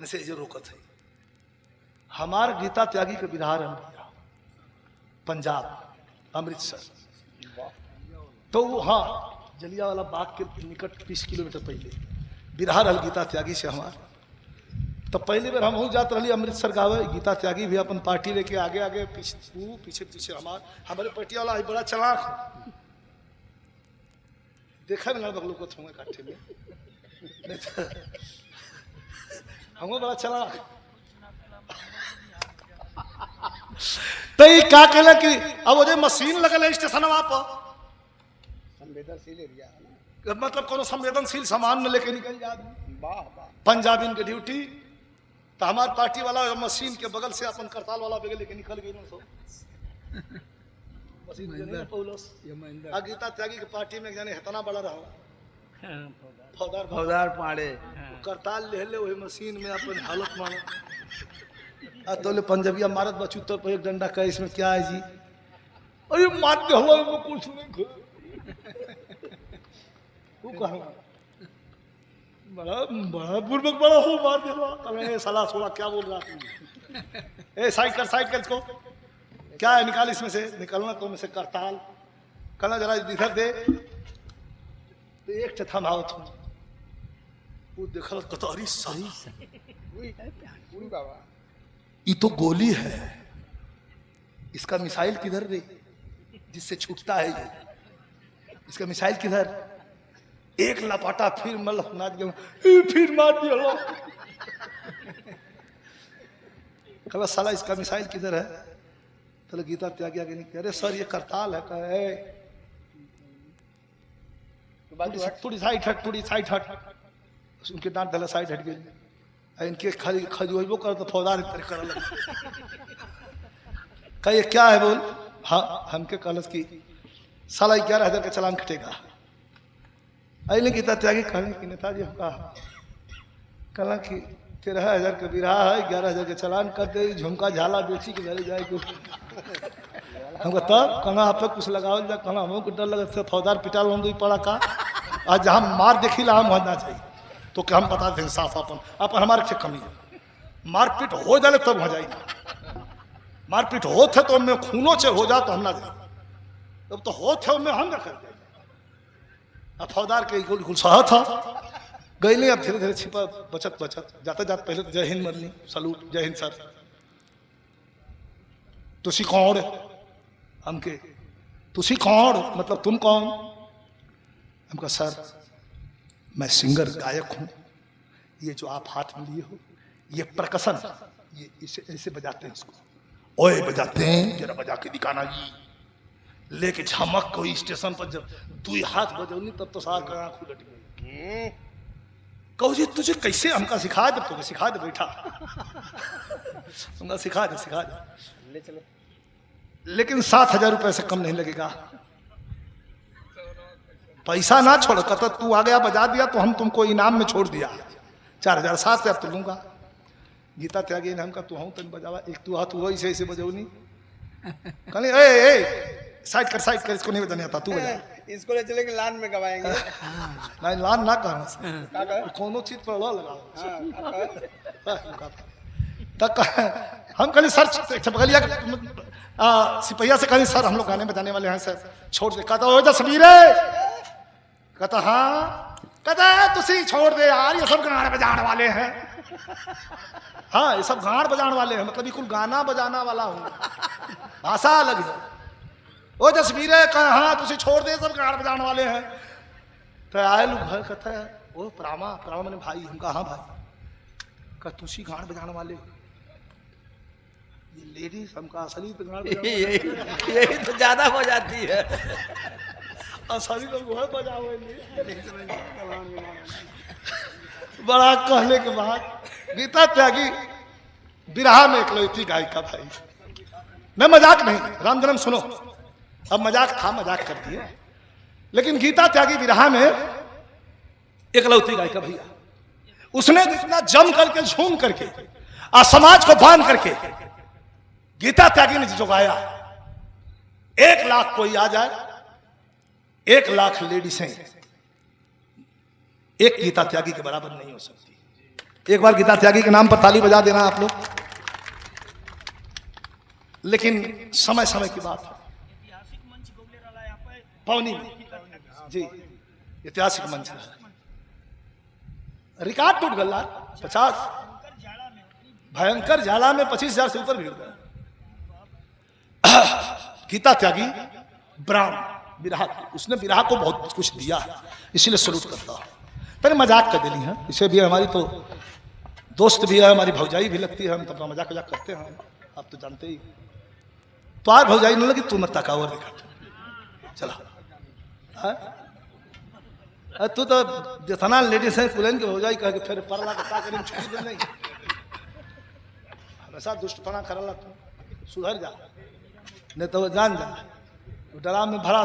से जो रोकत है हमार गीता त्यागी के बिहार पंजाब अमृतसर। तो वो हाँ जलियावाला बाग के निकट 20 किलोमीटर पहले बिहार हल गीता त्यागी से हमार। तो पहली बार हम हो जाते रही अमृतसर गावे गीता त्यागी भी अपन पार्टी लेके आगे आगे पीछे पीछे हमारे पार्टी वाला बड़ा चलाक देखा भी ना बगलों को थोड़े काठे में हम बड़ा चलाक। तो ये क्या कहला कि अब वो जो मशीन लगल है स्टेशन पर संवेदनशील एरिया मतलब कोनो संवेदनशील सामान न लेके निकल जा पंजाबी के ड्यूटी। तो हमारे पार्टी वाला मशीन के बगल से अपन करताल वाला बगल लेके निकल गई ना सो मशीन गीता त्यागी के पार्टी में जाने इतना बड़ा रहा फौदार पाड़े करताल ले ले वही मशीन में अपन हालत मानो तो ले पंजाबिया मारत बचू तो एक डंडा का इसमें क्या है जी अरे मार दे हवा में कुछ नहीं वो कहा बड़ा बड़ा बुर्बक बड़ा हो मार दे हवा साला सोला क्या बोल रहा तू ए साइड कर इसको क्या है निकाल इसमें से निकलना तो में से करताल कहना जरा इधर दे तो एक चथा माओ तुम वो देखल कतरी सही बाबा ये तो गोली है इसका मिसाइल किधर रे जिससे छूटता है ये इसका मिसाइल किधर एक लपाटा फिर मतलब नाच गया फिर मार दिया कहा साला इसका मिसाइल किधर है तो गीता त्यागी आगे नहीं अरे सर ये करताल है कहे थोड़ी साइड हट उनके डांट डाला साइड हट गई इनके खाली खजुबो कर तो फौदार कर कहे क्या है बोल हाँ हमके कलश की साला 11,000 का चालान कटेगा अरे गीता त्यागी कहने की नेताजी हम कहा कला कि 13,000 का बिरहा है 11,000 का चालान कर दे झुमका झाला बेची के घर जाए कुछ हमको तब कहना आप कुछ लगाओ जा कहना हमको डर लगा फौदार पिटाल हम पड़ा का आज जहाँ मार देखी ला हम होना चाहिए तो क्या हम बता दें साफ अपन हमारे से कमी है मारपीट हो जाए तब हो जाएगी मारपीट हो थे तो मैं खूनों से हो जा तो हम ना जाए तब तो हो थे मैं हम ना कर जाए अब फौदार के गुलसाहा था गई नहीं अब धीरे धीरे छिपा बचत जाते जाते पहले तो जय हिंद मरनी सलूट जय हिंद सर तुसी कौन हमके तुसी कौन मतलब तुम कौन हमका सर मैं सिंगर गायक हूं ये जो आप हाथ में लिए हो ये प्रकसन ये इसे ऐसे बजाते हैं इसको ओए बजाते हैं जरा बजा के दिखाना जी लेके झमक कोई स्टेशन पर जब तू हाथ बजौनी तब तो सार का आंख उलट गई कहो जी तुझे कैसे हमका सिखा दे तुझे सिखा दे बैठा हमका सिखा दे ले चलो लेकिन 7,000 रुपए से कम नहीं लगेगा पैसा ना छोड़ कहता तू आ गया बजा दिया तो हम तुमको इनाम में छोड़ दिया 4,000 7,000 तो लूंगा गीता त्यागी ने हमका तू हूँ तन बजावा एक तू हाथ हुआ ऐसे बजौनी कहने ए साइड कर इसको नहीं बजाने आता तू बजा इसको ले चलेंगे लान में गवाएंगे नहीं लान ना कहना कोनो चीज पर लगा तक हम कहने सर बगलिया सिपहिया से कहने सर हम लोग गाने बजाने वाले हैं सर छोड़ दे कहता हो जा समीर कहता हाँ कहता तुसी छोड़ दे यार ये सब गाने बजाने वाले हैं हाँ ये सब गान बजाने वाले हैं मतलब बिल्कुल गाना बजाना वाला हूँ भाषा अलग है ओ जसवीर कहा हाँ तुसी छोड़ दे सब गान बजाने वाले हैं तो आए लोग घर कहता है वो परामा मैंने भाई हम कहा हाँ भाई कहा तुसी गान बजाने वाले ये लेडीज हमका असली पे गान यही तो ज्यादा हो जाती है असली लोग वह बजावे बड़ा कहने के बाद गीता त्यागी बिरहा में इकलौती गायिका भाई मैं मजाक नहीं राम जन्म सुनो अब मजाक था मजाक कर दिए लेकिन गीता त्यागी बिरहा में इकलौती गायिका भैया उसने इतना जम करके झूम करके और समाज को बांध करके गीता त्यागी ने जो गाया 1 लाख कोई आ जाए 1 लाख लेडीज हैं एक गीता त्यागी के बराबर नहीं हो सकती एक बार गीता त्यागी के नाम पर ताली बजा देना आप लोग। लेकिन समय समय की बात है। पवनी में जी ऐतिहासिक मंच है, रिकॉर्ड टूट गया 50 भयंकर जाला में 25,000 से ऊपर भीड़ गया। गीता त्यागी ब्राह्मण विराह, उसने विराह को बहुत कुछ दिया है, इसीलिए सलूट करता हूं। मैंने मजाक कर देनी है, इसे भी हमारी तो दोस्त भी है, हमारी भौजाई भी लगती है, हम तो अपना मजाक मजाक करते हैं, आप तो जानते ही। तो आज भौजाई नहीं लगी, तू मत ताका और दिखा चला। तू तो जितना लेडीज है कुलन की भौजाई कह के फिर परला का करें छुट्टी दे नहीं, हमेशा दुष्टपना करला, तू सुधर जा, नहीं तो वो जान जा डरा में भरा।